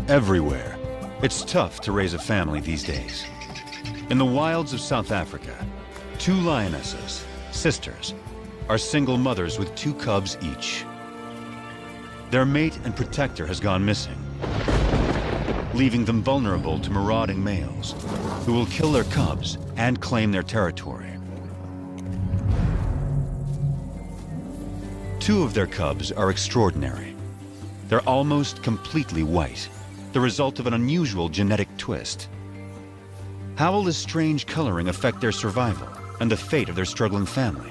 Everywhere. It's tough to raise a family these days. In the wilds of South Africa, two lionesses, sisters, are single mothers with two cubs each. Their mate and protector has gone missing, leaving them vulnerable to marauding males who will kill their cubs and claim their territory. Two of their cubs are extraordinary. They're almost completely white, the result of an unusual genetic twist. How will this strange coloring affect their survival and the fate of their struggling family?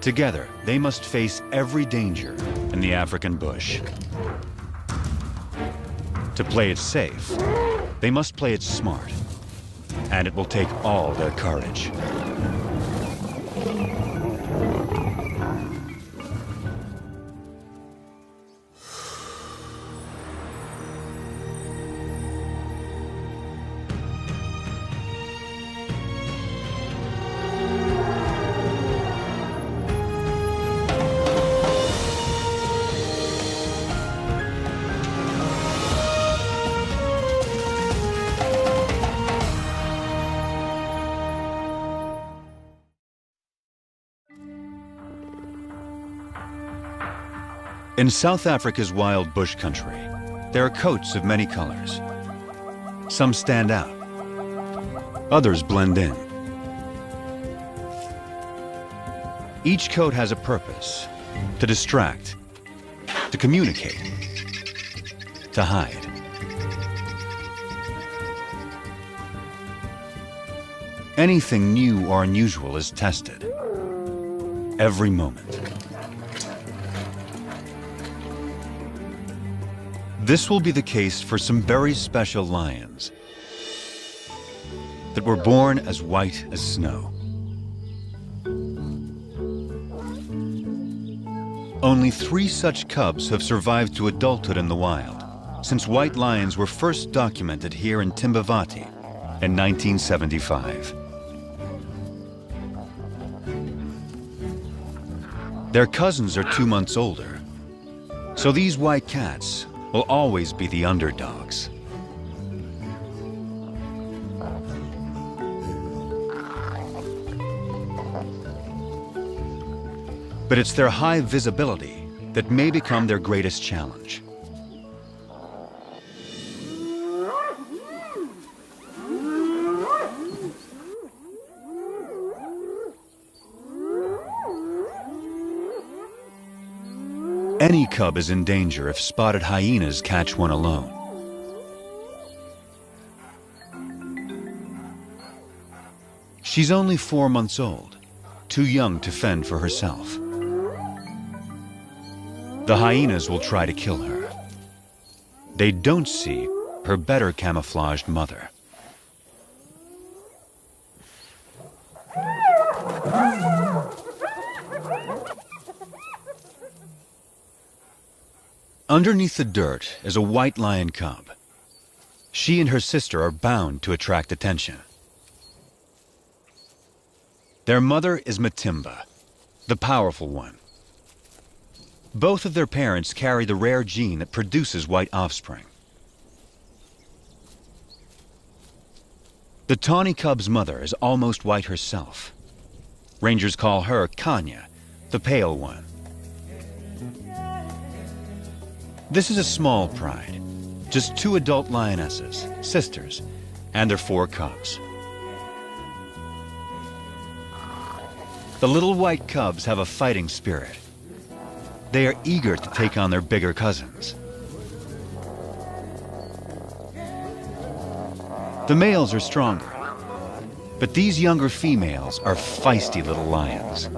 Together, they must face every danger in the African bush. To play it safe, they must play it smart, and it will take all their courage. In South Africa's wild bush country, there are coats of many colors. Some stand out, others blend in. Each coat has a purpose: to distract, to communicate, to hide. Anything new or unusual is tested every moment. This will be the case for some very special lions that were born as white as snow. Only 3 such cubs have survived to adulthood in the wild since white lions were first documented here in Timbavati in 1975. Their cousins are 2 months older, so these white cats will always be the underdogs. But it's their high visibility that may become their greatest challenge. Any cub is in danger if spotted hyenas catch one alone. She's only 4 months old, too young to fend for herself. The hyenas will try to kill her. They don't see her better camouflaged mother. Underneath the dirt is a white lion cub. She and her sister are bound to attract attention. Their mother is Matimba, the powerful one. Both of their parents carry the rare gene that produces white offspring. The tawny cub's mother is almost white herself. Rangers call her Kanya, the pale one. This is a small pride, just 2 adult lionesses, sisters, and their 4 cubs. The little white cubs have a fighting spirit. They are eager to take on their bigger cousins. The males are stronger, but these younger females are feisty little lions.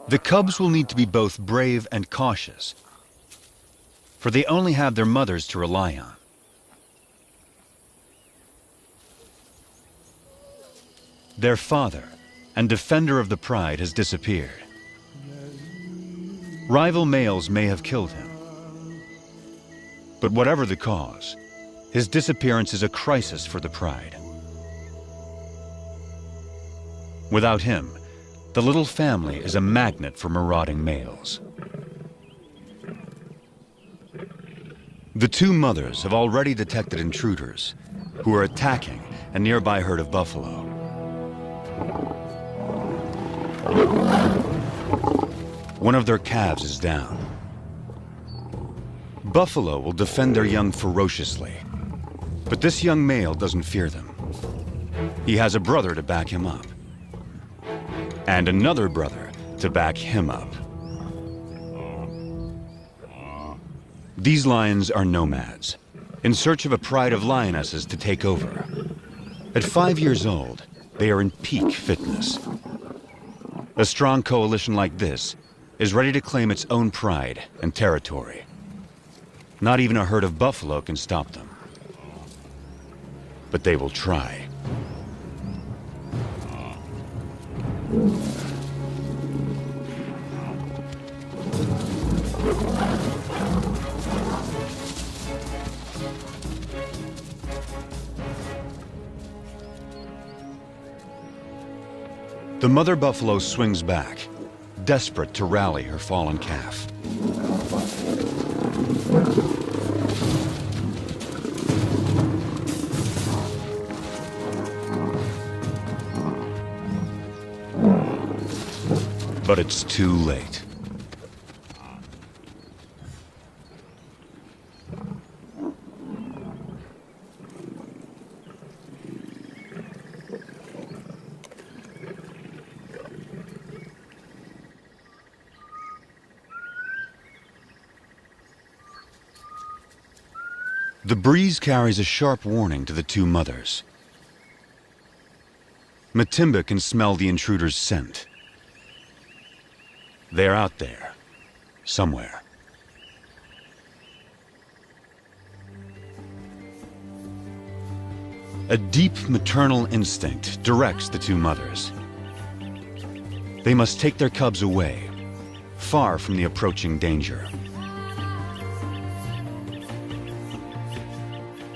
The cubs will need to be both brave and cautious, for they only have their mothers to rely on. Their father and defender of the pride has disappeared. Rival males may have killed him. But whatever the cause, his disappearance is a crisis for the pride. Without him, the little family is a magnet for marauding males. The two mothers have already detected intruders who are attacking a nearby herd of buffalo. One of their calves is down. Buffalo will defend their young ferociously, but this young male doesn't fear them. He has a brother to back him up, and another brother to back him up. These lions are nomads, in search of a pride of lionesses to take over. At 5 years old, they are in peak fitness. A strong coalition like this is ready to claim its own pride and territory. Not even a herd of buffalo can stop them. But they will try. The mother buffalo swings back, desperate to rally her fallen calf. But it's too late. The breeze carries a sharp warning to the two mothers. Matimba can smell the intruder's scent. They're out there, somewhere. A deep maternal instinct directs the two mothers. They must take their cubs away, far from the approaching danger.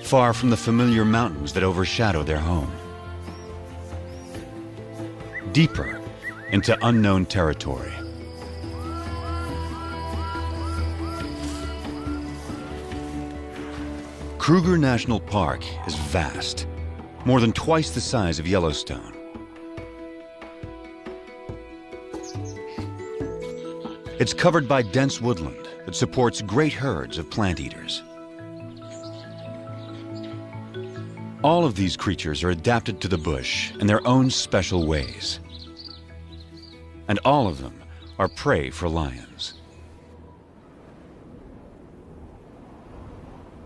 Far from the familiar mountains that overshadow their home. Deeper into unknown territory. Kruger National Park is vast, more than twice the size of Yellowstone. It's covered by dense woodland that supports great herds of plant eaters. All of these creatures are adapted to the bush in their own special ways. And all of them are prey for lions.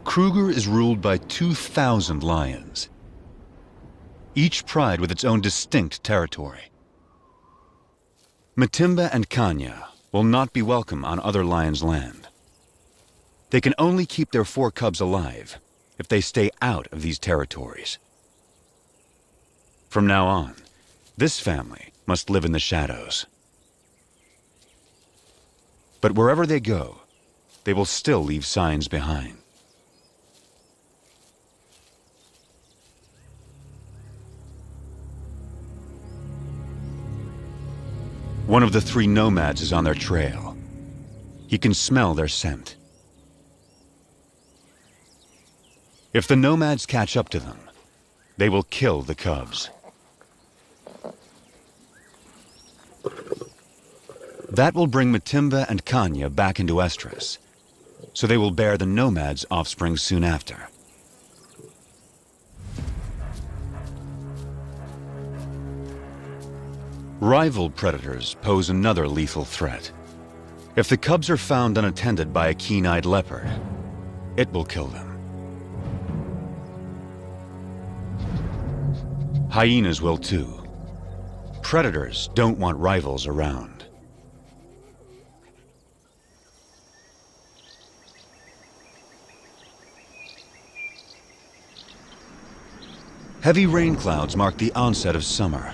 Kruger is ruled by 2,000 lions, each pride with its own distinct territory. Matimba and Kanya will not be welcome on other lions' land. They can only keep their 4 cubs alive if they stay out of these territories. From now on, this family must live in the shadows. But wherever they go, they will still leave signs behind. One of the 3 nomads is on their trail. He can smell their scent. If the nomads catch up to them, they will kill the cubs. That will bring Matimba and Kanya back into estrus, so they will bear the nomads' offspring soon after. Rival predators pose another lethal threat. If the cubs are found unattended by a keen-eyed leopard, it will kill them. Hyenas will too. Predators don't want rivals around. Heavy rain clouds mark the onset of summer.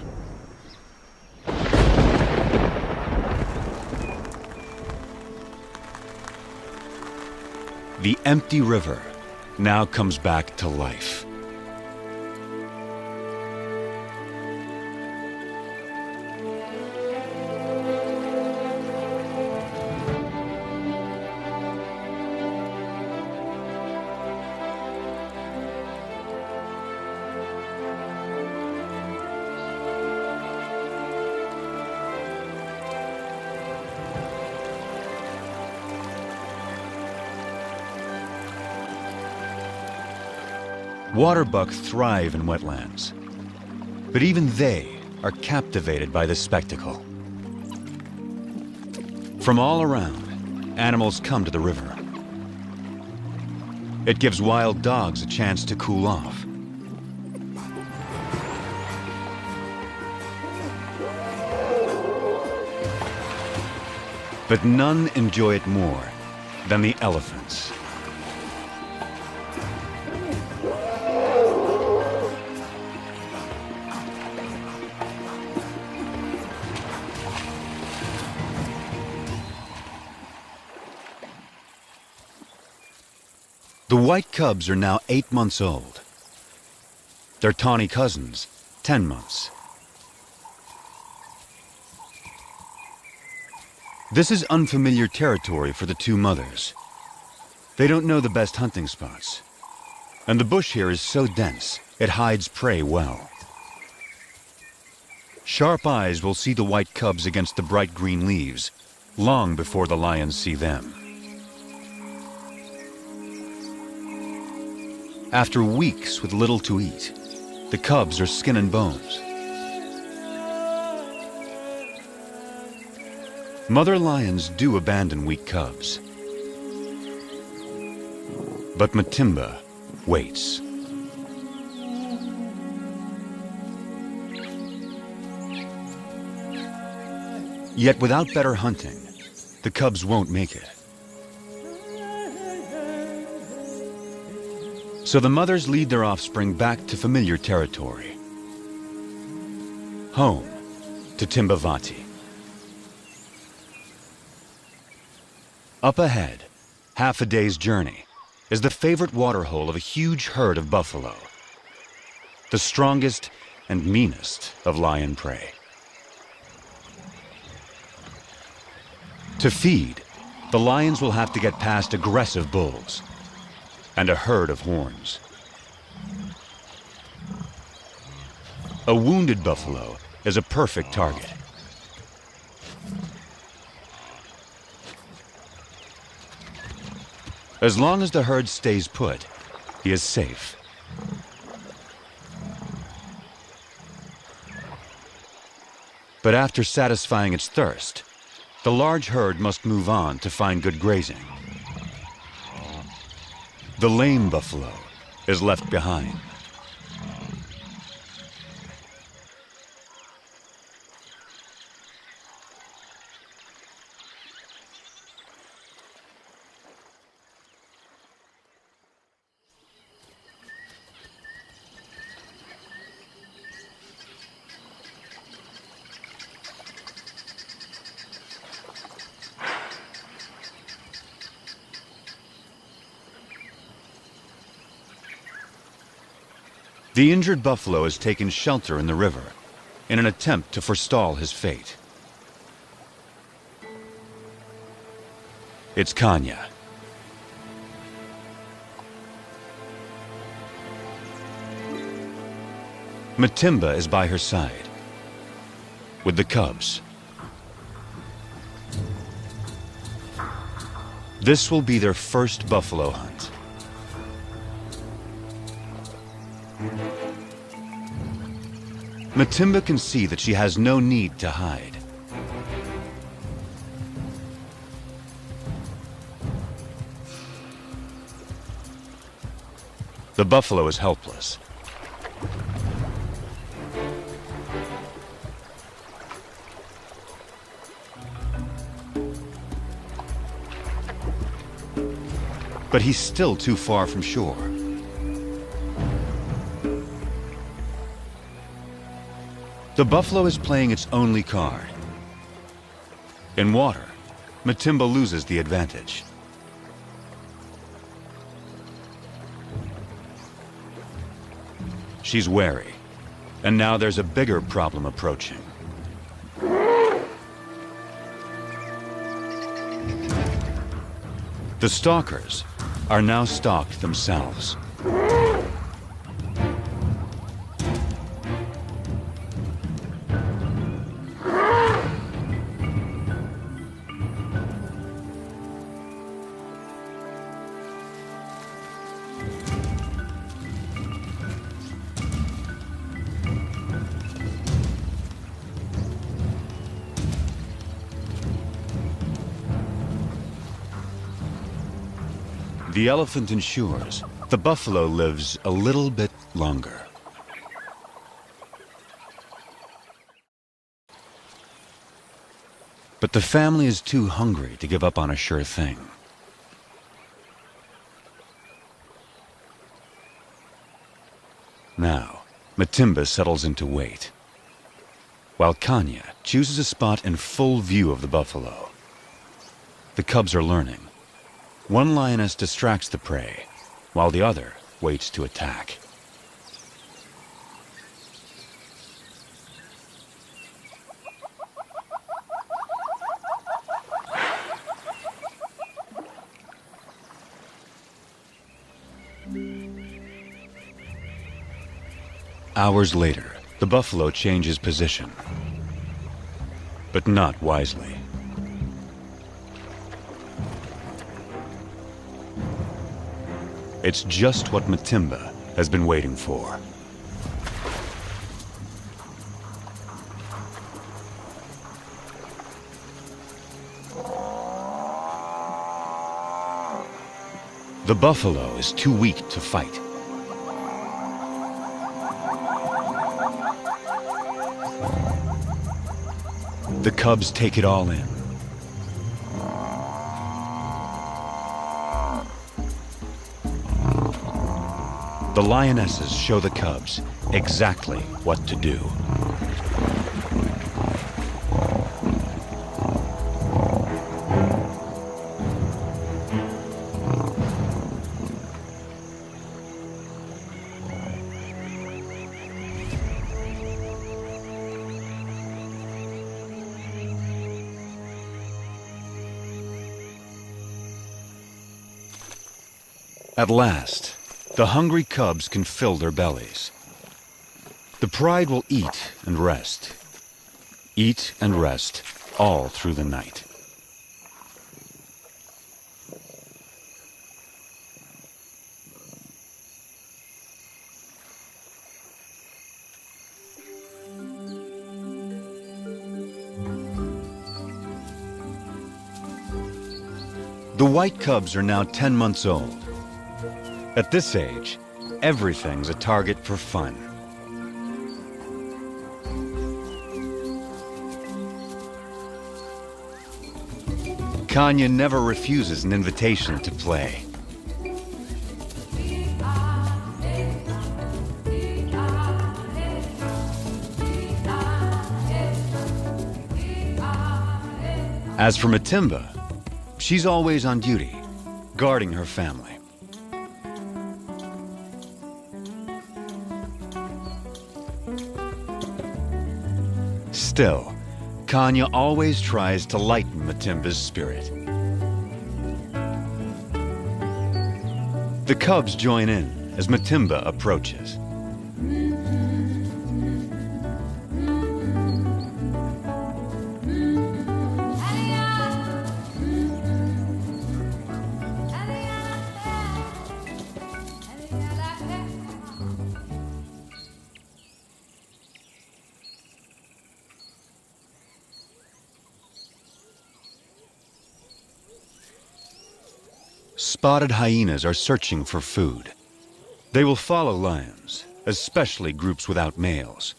The empty river now comes back to life. Waterbuck thrive in wetlands, but even they are captivated by this spectacle. From all around, animals come to the river. It gives wild dogs a chance to cool off. But none enjoy it more than the elephants. The white cubs are now 8 months old. Their tawny cousins, 10 months. This is unfamiliar territory for the two mothers. They don't know the best hunting spots. And the bush here is so dense, it hides prey well. Sharp eyes will see the white cubs against the bright green leaves, long before the lions see them. After weeks with little to eat, the cubs are skin and bones. Mother lions do abandon weak cubs. But Matimba waits. Yet without better hunting, the cubs won't make it. So the mothers lead their offspring back to familiar territory. Home to Timbavati. Up ahead, half a day's journey, is the favorite waterhole of a huge herd of buffalo. The strongest and meanest of lion prey. To feed, the lions will have to get past aggressive bulls and a herd of horns. A wounded buffalo is a perfect target. As long as the herd stays put, he is safe. But after satisfying its thirst, the large herd must move on to find good grazing. The lame buffalo is left behind. The injured buffalo has taken shelter in the river in an attempt to forestall his fate. It's Kanya. Matimba is by her side, with the cubs. This will be their first buffalo hunt. Matimba can see that she has no need to hide. The buffalo is helpless. But he's still too far from shore. The buffalo is playing its only card. In water, Matimba loses the advantage. she's wary. And now there's a bigger problem approaching. The stalkers are now stalked themselves. The elephant ensures the buffalo lives a little bit longer. But the family is too hungry to give up on a sure thing. Now, Matimba settles into wait, while Kanya chooses a spot in full view of the buffalo. The cubs are learning. One lioness distracts the prey, while the other waits to attack. Hours later, the buffalo changes position, but not wisely. It's just what Matimba has been waiting for. The buffalo is too weak to fight. The cubs take it all in. The lionesses show the cubs exactly what to do. At last, the hungry cubs can fill their bellies. The pride will eat and rest all through the night. The white cubs are now 10 months old. At this age, everything's a target for fun. Kanya never refuses an invitation to play. As for Matimba, she's always on duty, guarding her family. Still, Kanya always tries to lighten Matimba's spirit. The cubs join in as Matimba approaches. Spotted hyenas are searching for food. They will follow lions, especially groups without males.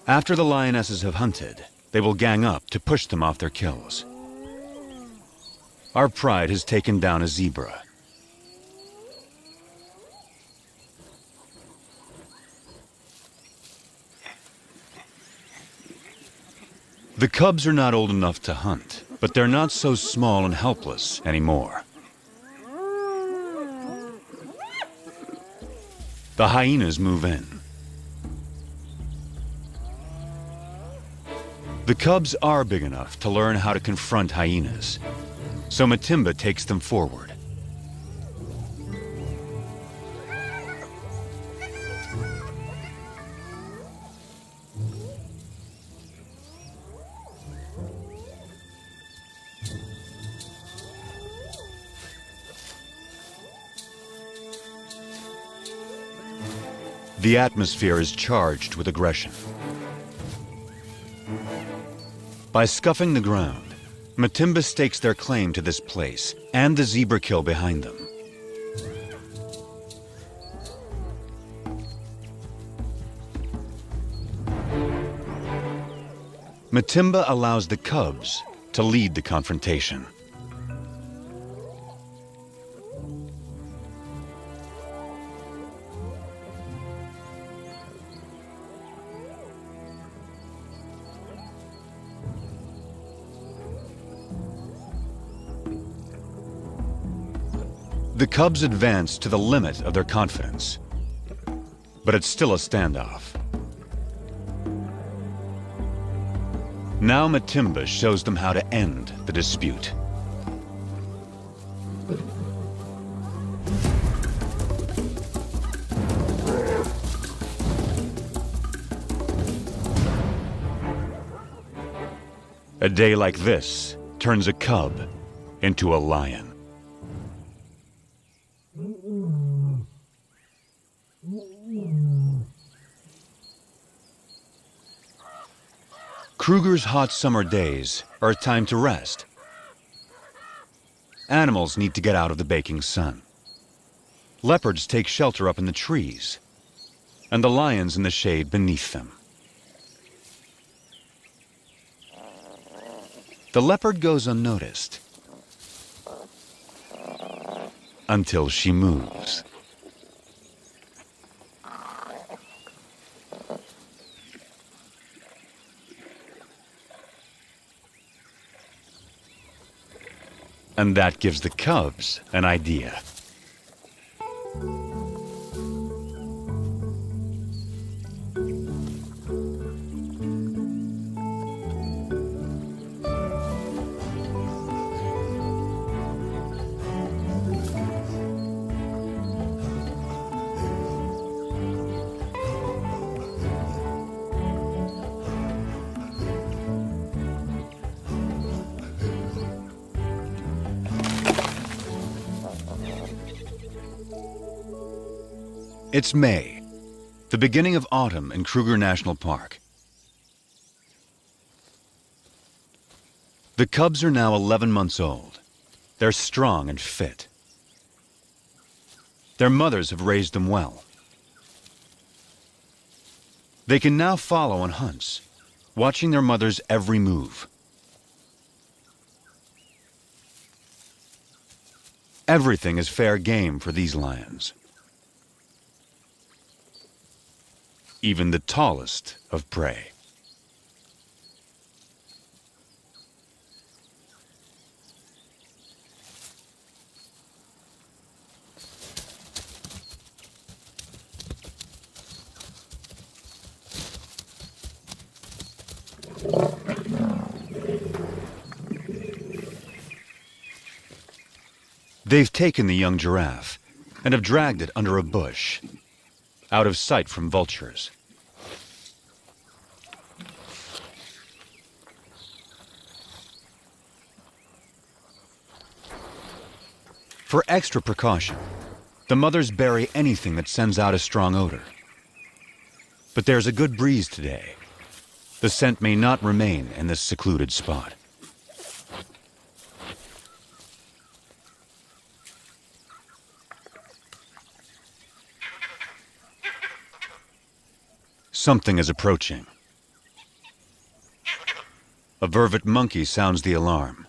After the lionesses have hunted, they will gang up to push them off their kills. Our pride has taken down a zebra. The cubs are not old enough to hunt, but they're not so small and helpless anymore. The hyenas move in. The cubs are big enough to learn how to confront hyenas, so Matimba takes them forward. The atmosphere is charged with aggression. By scuffing the ground, Matimba stakes their claim to this place and the zebra kill behind them. Matimba allows the cubs to lead the confrontation. The cubs advance to the limit of their confidence, but it's still a standoff. Now Matimba shows them how to end the dispute. A day like this turns a cub into a lion. Kruger's hot summer days are a time to rest. Animals need to get out of the baking sun. Leopards take shelter up in the trees, and the lions in the shade beneath them. The leopard goes unnoticed until she moves. And that gives the cubs an idea. It's May, the beginning of autumn in Kruger National Park. The cubs are now 11 months old. They're strong and fit. Their mothers have raised them well. They can now follow on hunts, watching their mother's every move. Everything is fair game for these lions. Even the tallest of prey. They've taken the young giraffe and have dragged it under a bush, out of sight from vultures. For extra precaution, the mothers bury anything that sends out a strong odor. But there's a good breeze today. The scent may not remain in this secluded spot. Something is approaching. A vervet monkey sounds the alarm.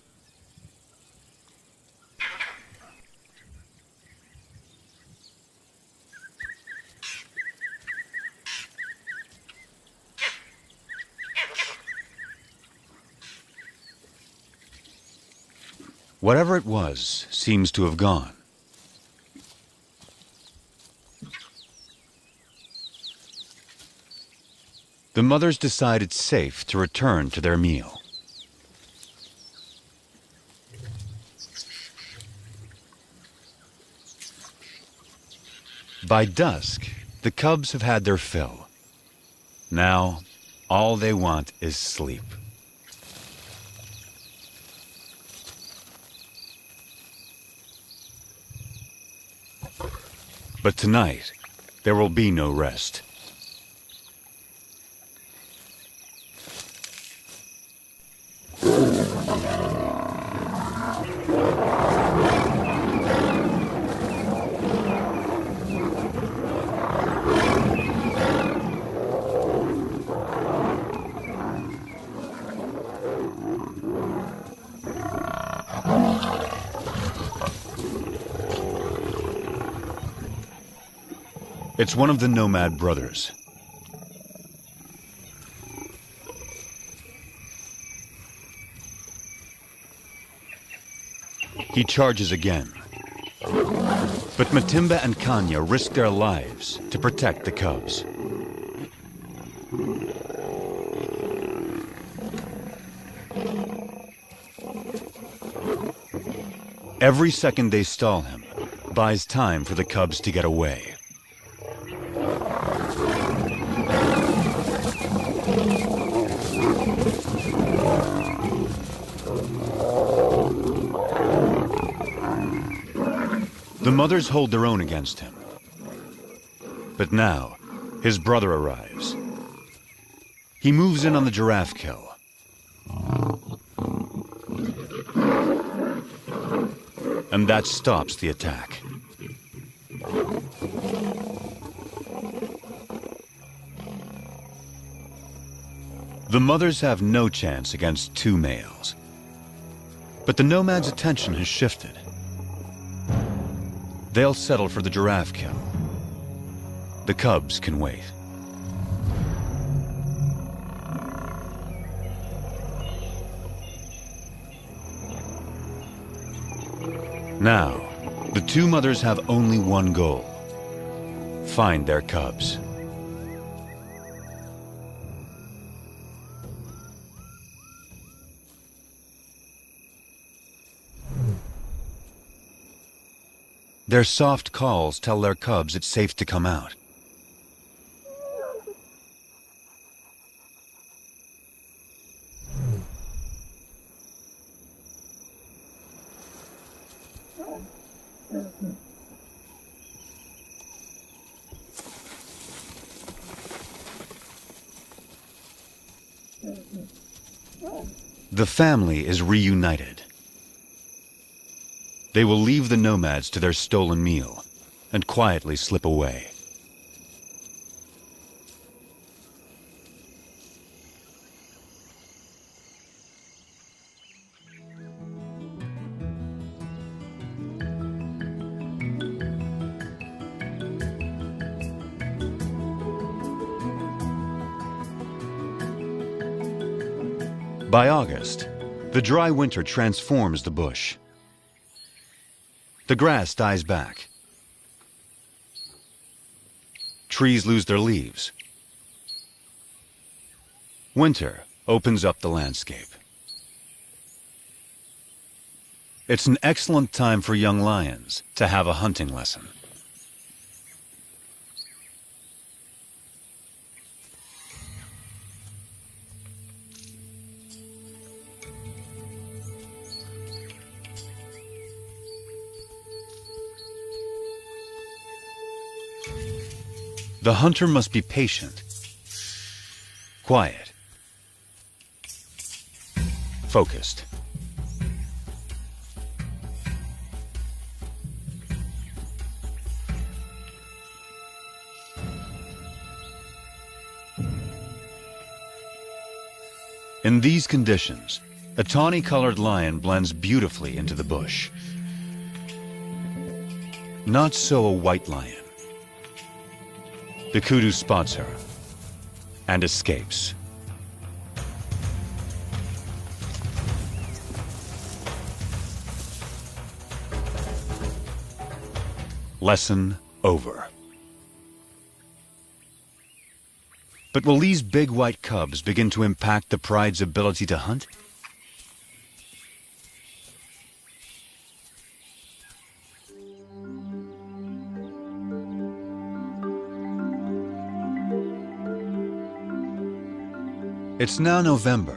Whatever it was seems to have gone. the mothers decide it's safe to return to their meal. By dusk, the cubs have had their fill. Now, all they want is sleep. But tonight, there will be no rest. It's one of the nomad brothers. He charges again. But Matimba and Kanya risk their lives to protect the cubs. Every second they stall him buys time for the cubs to get away. The mothers hold their own against him. But now, his brother arrives. He moves in on the giraffe kill. And that stops the attack. The mothers have no chance against two males. But the nomad's attention has shifted. They'll settle for the giraffe kill. The cubs can wait. Now, the two mothers have only one goal: find their cubs. Their soft calls tell their cubs it's safe to come out. The family is reunited. They will leave the nomads to their stolen meal and quietly slip away. By August, the dry winter transforms the bush. The grass dies back. Trees lose their leaves. Winter opens up the landscape. It's an excellent time for young lions to have a hunting lesson. The hunter must be patient, quiet, focused. In these conditions, a tawny-colored lion blends beautifully into the bush. Not so a white lion. The kudu spots her and escapes. Lesson over. But will these big white cubs begin to impact the pride's ability to hunt? It's now November.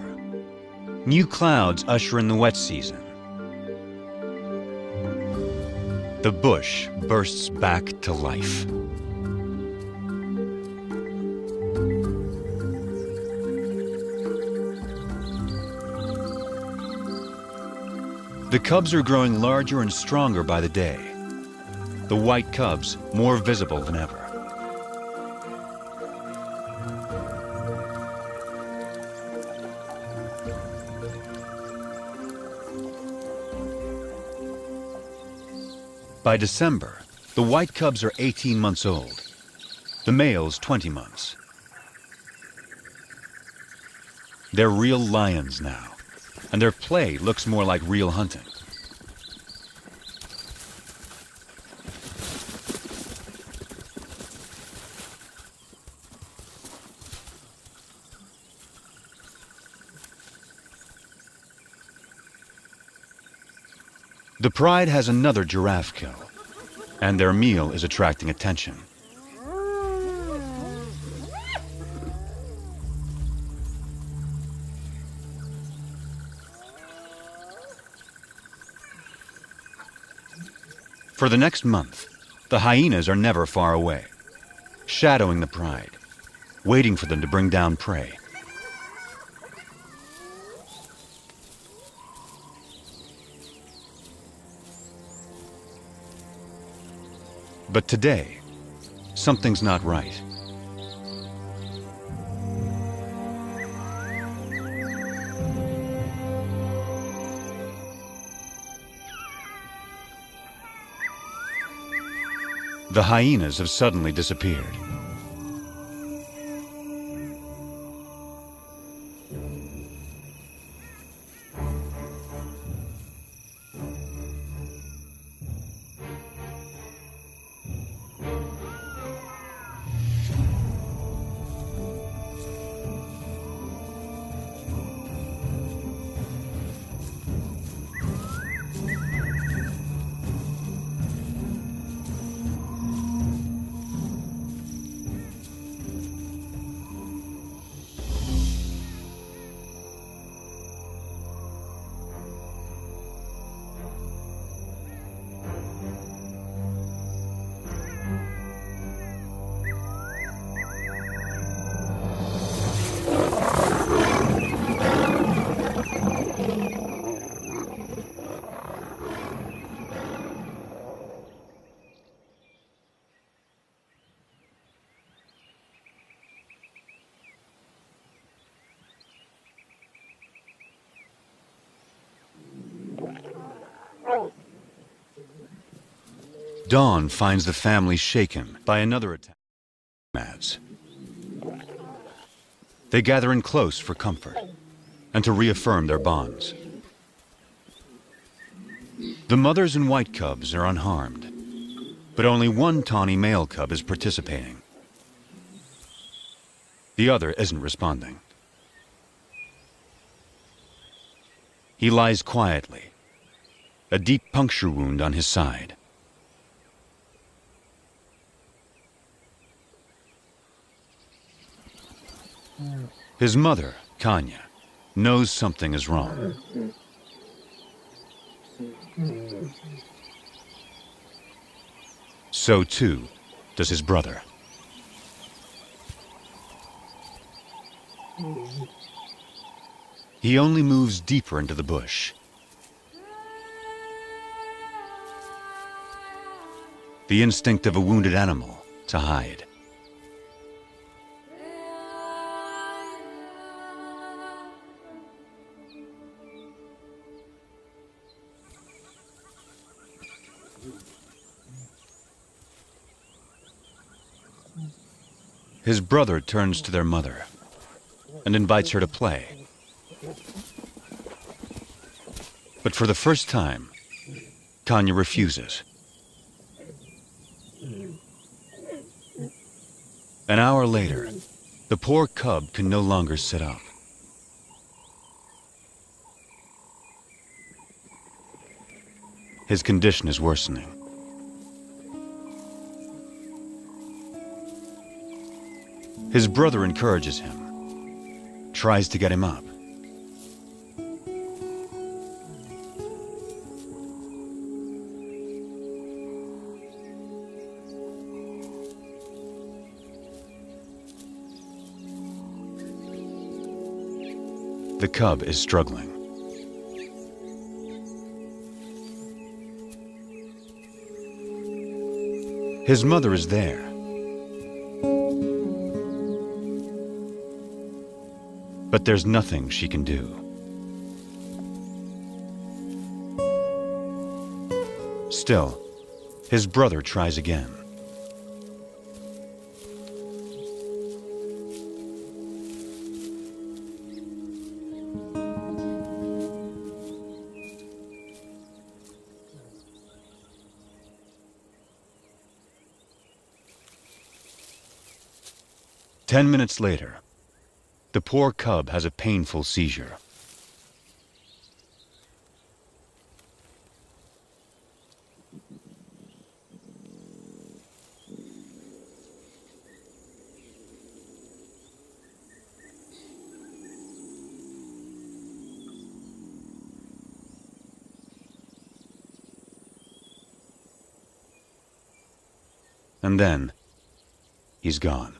New clouds usher in the wet season. The bush bursts back to life. The cubs are growing larger and stronger by the day. The white cubs more visible than ever. By December, the white cubs are 18 months old, the males 20 months. They're real lions now, and their play looks more like real hunting. The pride has another giraffe kill, and their meal is attracting attention. For the next month, the hyenas are never far away, shadowing the pride, waiting for them to bring down prey. But today, something's not right. The hyenas have suddenly disappeared. Dawn finds the family shaken by another attack. They gather in close for comfort and to reaffirm their bonds. The mothers and white cubs are unharmed, but only one tawny male cub is participating. The other isn't responding. He lies quietly, a deep puncture wound on his side. His mother, Kanya, knows something is wrong. So too does his brother. He only moves deeper into the bush. The instinct of a wounded animal to hide. His brother turns to their mother and invites her to play. But for the first time, Kanya refuses. An hour later, The poor cub can no longer sit up. His condition is worsening. His brother encourages him, tries to get him up. The cub is struggling. His mother is there. But there's nothing she can do. Still, his brother tries again. Ten minutes later, the poor cub has a painful seizure. And then, he's gone.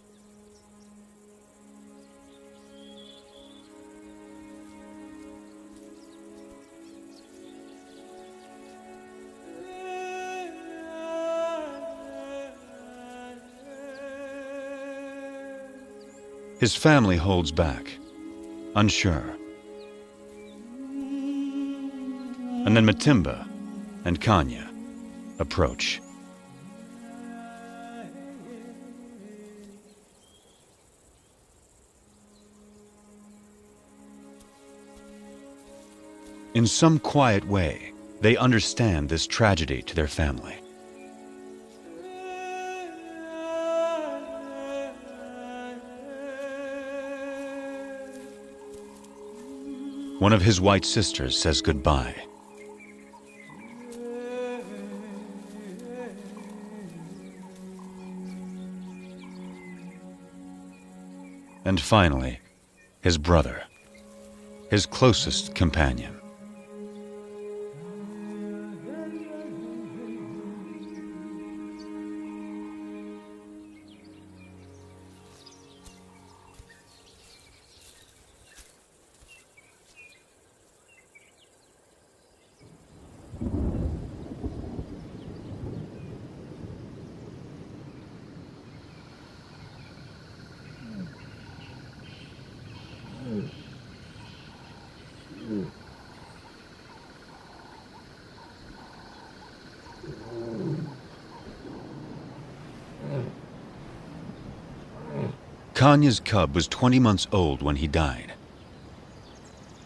His family holds back, unsure. And then Matimba and Kanya approach. In some quiet way, they understand this tragedy to their family. One of his white sisters says goodbye. And finally, his brother, his closest companion. Kanya's cub was 20 months old when he died.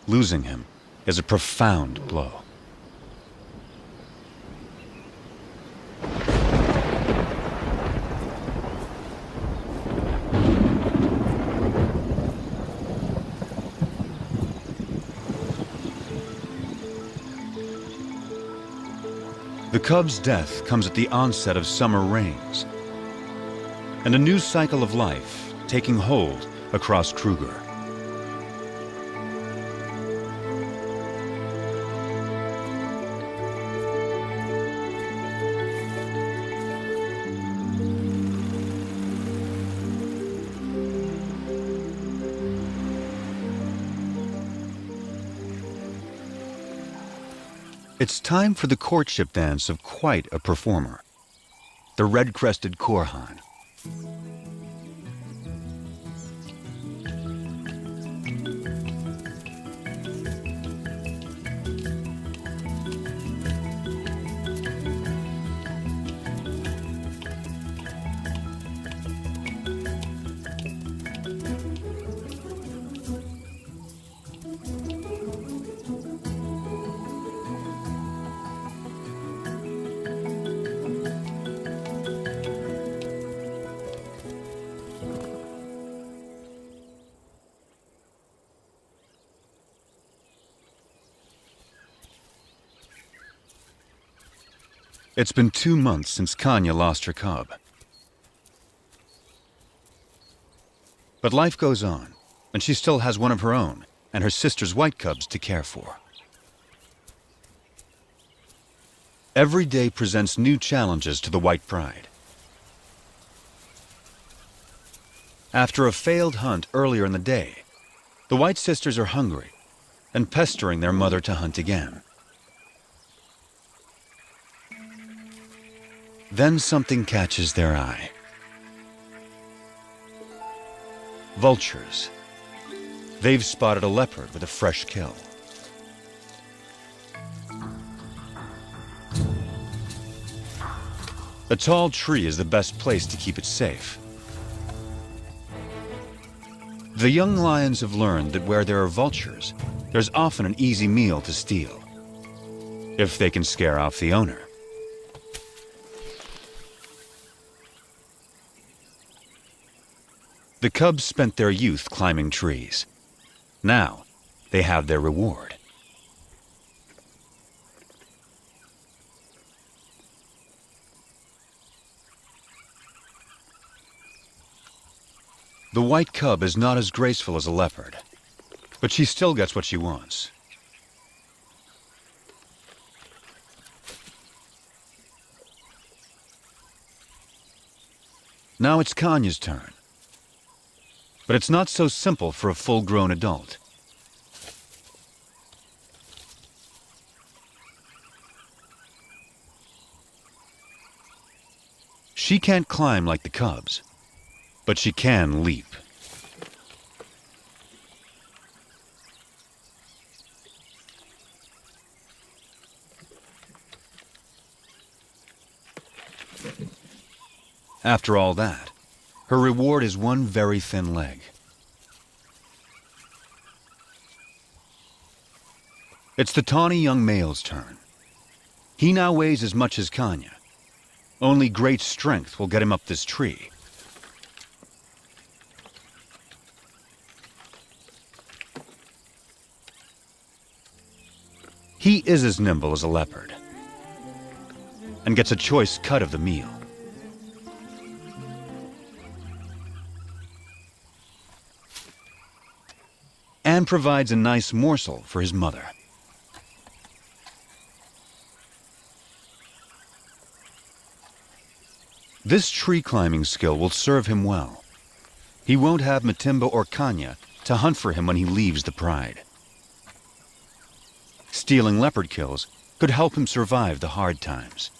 Losing him is a profound blow. The cub's death comes at the onset of summer rains, and a new cycle of life taking hold across Kruger. It's time for the courtship dance of quite a performer, the red-crested Korhan. It's been 2 months since Kanya lost her cub. But life goes on, and she still has one of her own and her sister's white cubs to care for. Every day presents new challenges to the white pride. After a failed hunt earlier in the day, the white sisters are hungry and pestering their mother to hunt again. Then something catches their eye. Vultures. They've spotted a leopard with a fresh kill. A tall tree is the best place to keep it safe. The young lions have learned that where there are vultures, there's often an easy meal to steal, if they can scare off the owner. The cubs spent their youth climbing trees. Now, they have their reward. The white cub is not as graceful as a leopard, but she still gets what she wants. Now it's Kanya's turn. But it's not so simple for a full-grown adult. She can't climb like the cubs, but she can leap. After all that, her reward is one very thin leg. It's the tawny young male's turn. He now weighs as much as Kanya. Only great strength will get him up this tree. He is as nimble as a leopard and gets a choice cut of the meal. And provides a nice morsel for his mother. This tree climbing skill will serve him well. He won't have Matimba or Kanya to hunt for him when he leaves the pride. Stealing leopard kills could help him survive the hard times.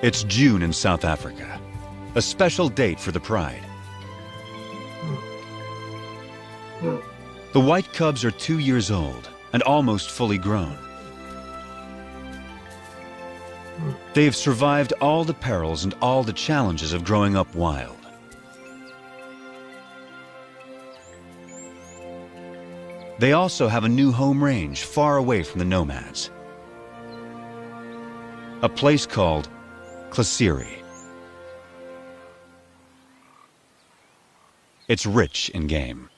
It's June in South Africa, a special date for the pride. The white cubs are 2 years old and almost fully grown. They have survived all the perils and all the challenges of growing up wild. They also have a new home range far away from the nomads. A place called Klasiri. It's rich in game.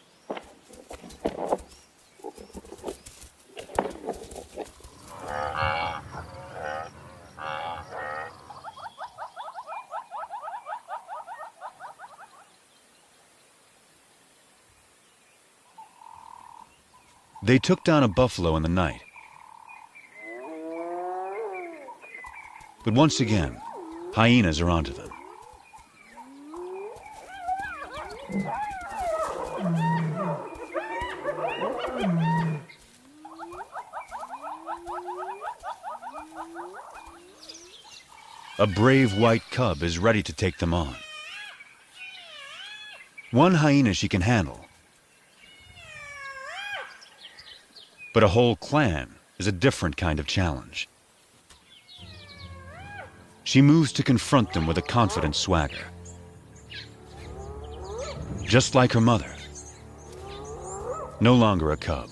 They took down a buffalo in the night. But once again, hyenas are onto them. A brave white cub is ready to take them on. One hyena she can handle, but a whole clan is a different kind of challenge. She moves to confront them with a confident swagger. Just like her mother. No longer a cub.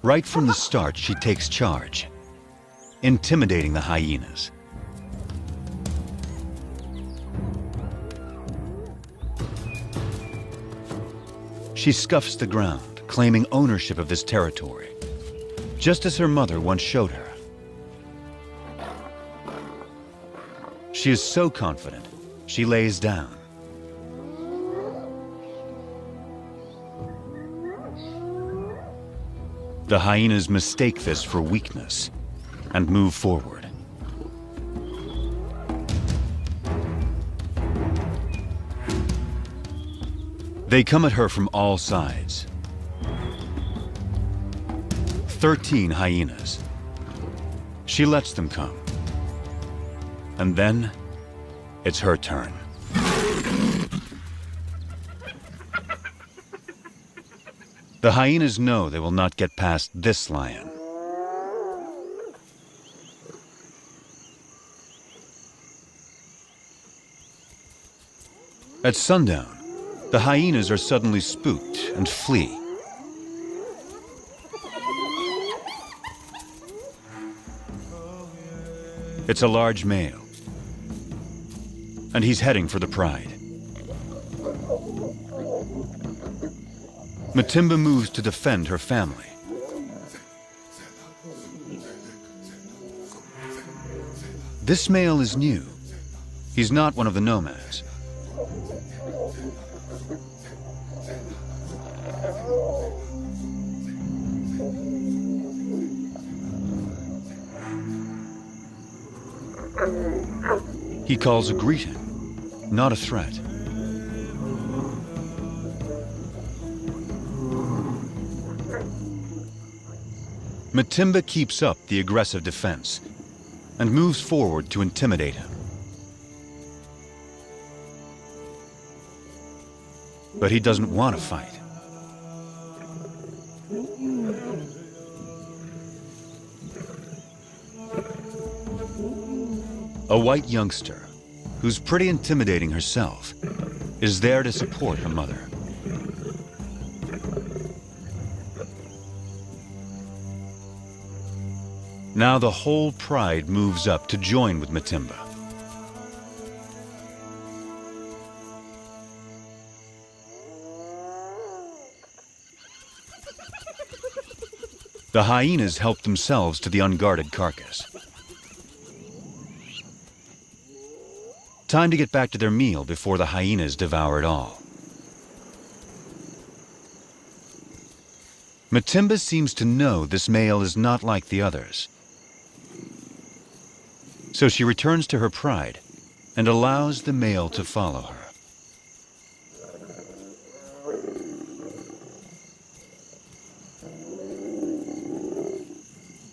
Right from the start, she takes charge, intimidating the hyenas. She scuffs the ground, claiming ownership of this territory, just as her mother once showed her. She is so confident, she lays down. The hyenas mistake this for weakness and move forward. They come at her from all sides. 13 hyenas. She lets them come. And then, it's her turn. The hyenas know they will not get past this lion. At sundown, the hyenas are suddenly spooked and flee. It's a large male, and he's heading for the pride. Matimba moves to defend her family. This male is new. He's not one of the nomads. He calls a greeting, not a threat. Matimba keeps up the aggressive defense and moves forward to intimidate him. But he doesn't want to fight. A white youngster, who's pretty intimidating herself, is there to support her mother. Now the whole pride moves up to join with Matimba. The hyenas help themselves to the unguarded carcass. Time to get back to their meal before the hyenas devour it all. Matimba seems to know this male is not like the others. So she returns to her pride and allows the male to follow her.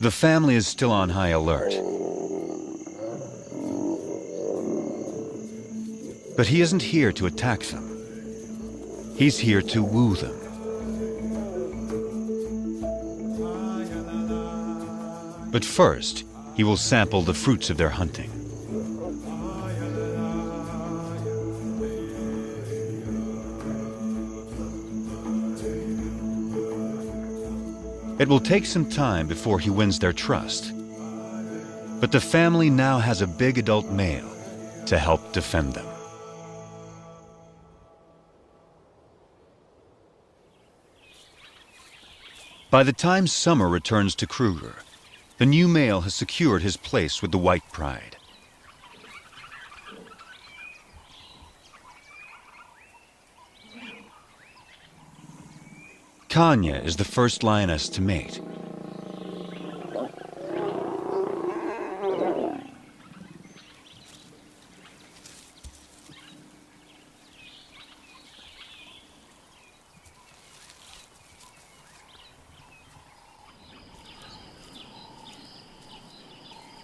The family is still on high alert. But he isn't here to attack them. He's here to woo them. But first, he will sample the fruits of their hunting. It will take some time before he wins their trust. But the family now has a big adult male to help defend them. By the time summer returns to Kruger, the new male has secured his place with the white pride. Kanya is the first lioness to mate.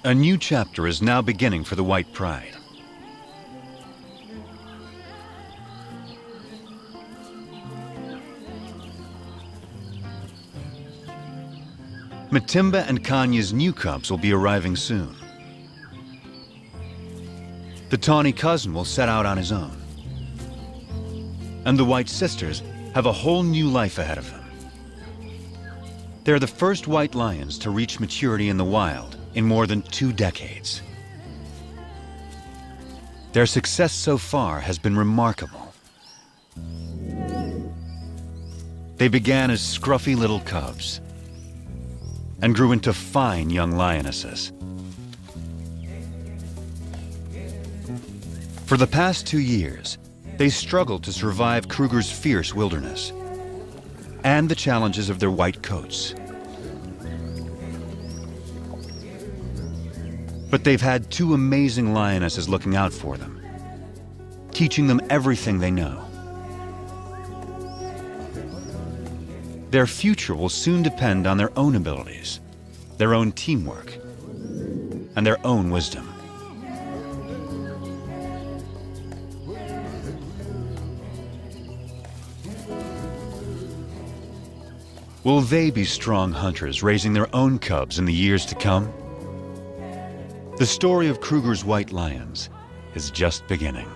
A new chapter is now beginning for the white pride. Matimba and Kanya's new cubs will be arriving soon. The tawny cousin will set out on his own. And the white sisters have a whole new life ahead of them. They're the first white lions to reach maturity in the wild in more than 2 decades. Their success so far has been remarkable. They began as scruffy little cubs and grew into fine young lionesses. For the past 2 years, they struggled to survive Kruger's fierce wilderness and the challenges of their white coats. But they've had 2 amazing lionesses looking out for them, teaching them everything they know. Their future will soon depend on their own abilities, their own teamwork, and their own wisdom. Will they be strong hunters raising their own cubs in the years to come? The story of Kruger's white lions is just beginning.